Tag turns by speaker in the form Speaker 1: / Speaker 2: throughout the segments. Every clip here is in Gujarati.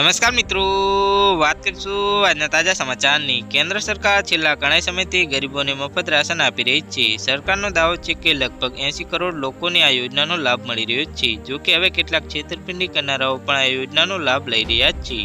Speaker 1: નમસ્કાર મિત્રો, વાત કરીશું આજના તાજા સમાચારની। કેન્દ્ર સરકાર છેલ્લા ઘણા સમયથી ગરીબોને મફત રાશન આપી રહી છે। સરકારનો દાવો છે કે લગભગ 80 કરોડ લોકોને આ યોજનાનો લાભ મળી રહ્યો છે। જો કે હવે કેટલાક છેતરપિંડી કરનારાઓ પણ આ યોજનાનો લાભ લઈ રહ્યા છે।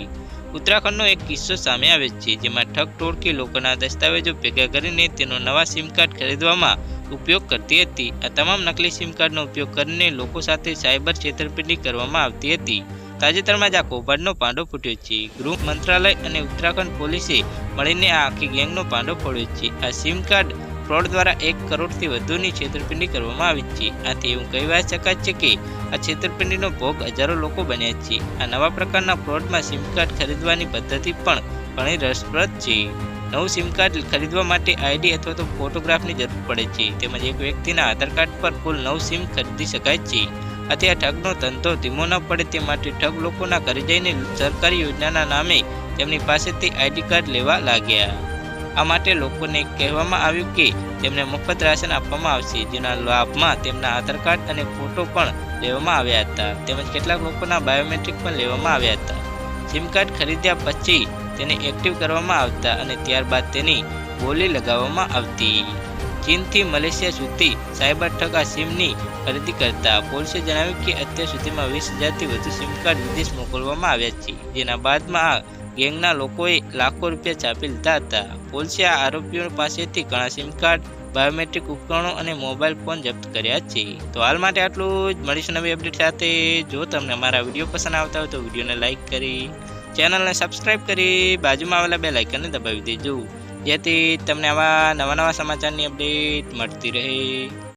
Speaker 1: ઉત્તરાખંડનો એક કિસ્સો સામે આવે છે, જેમાં ઠગ ટોળકી લોકોના દસ્તાવેજો ભેગા કરીને તેનો નવા સિમ કાર્ડ ખરીદવામાં ઉપયોગ કરતી હતી। આ તમામ નકલી સિમ કાર્ડનો ઉપયોગ કરીને લોકો સાથે સાયબર છેતરપિંડી કરવામાં આવતી હતી। તાજેતરમાં જ આ કૌભાંડનો પાંડો ફૂટ્યો છે। ગૃહ મંત્રાલય અને ઉત્તરાખંડ પોલીસે મળીને આ આખી ગેંગનો પાંડો ફોડ્યો છે। આ સિમ કાર્ડ ફ્રોડ દ્વારા 1 કરોડથી વધુની છેતરપિંડી કરવામાં આવી છે। આથી એવું કહેવાય શકાય છે કે આ છેતરપિંડીનો ભોગ હજારો લોકો બન્યા છે। આ નવા પ્રકારના ફ્રોડમાં સિમ કાર્ડ ખરીદવાની પદ્ધતિ પણ ઘણી રસપ્રદ છે। નવું સિમ કાર્ડ ખરીદવા માટે આઈડી અથવા તો ફોટોગ્રાફની જરૂર પડે છે, તેમજ એક વ્યક્તિના આધાર કાર્ડ પર કુલ 9 સિમ ખરીદી શકાય છે। આથી આ ઠગનો ધંધો ધીમો ન પડે તે માટે ઠગ લોકોના ઘરે જઈને સરકારી યોજનાના નામે તેમની પાસેથી આઈડી કાર્ડ લેવા લાગ્યા। આ માટે લોકોને કહેવામાં આવ્યું કે તેમને મફત રાશન આપવામાં આવશે, જેના લાભમાં તેમના આધાર કાર્ડ અને ફોટો પણ લેવામાં આવ્યા હતા, તેમજ કેટલાક લોકોના બાયોમેટ્રિક પણ લેવામાં આવ્યા હતા। સિમ કાર્ડ ખરીદ્યા પછી તેને એક્ટિવ કરવામાં આવતા અને ત્યારબાદ તેની બોલી લગાવવામાં આવતી। ચીનથી મલેશિયા સુધી સાયબર ઠગ આ સિમની ખરીદી કરતા। પોલીસે જણાવ્યું કે અત્યાર સુધીમાં 20,000થી વધુ સિમ કાર્ડ વિદેશ મોકલવામાં આવ્યા છે, જેના બાદમાં આ ગેંગના લોકોએ લાખો રૂપિયા છાપી લીધા હતા। પોલીસે આ આરોપીઓ પાસેથી ઘણા સિમ કાર્ડ, બાયોમેટ્રિક ઉપકરણો અને મોબાઈલ ફોન જપ્ત કર્યા છે। તો હાલ માટે આટલું જ, મળીશું નવી અપડેટ સાથે। જો તમને અમારા વિડીયો પસંદ આવતા હોય તો વિડીયોને લાઇક કરી, ચેનલને સબસ્ક્રાઈબ કરી, બાજુમાં આવેલા બેલ આઇકનને દબાવી દેજો, જેથી તમને આવા નવા સમાચારની અપડેટ મળતી રહે।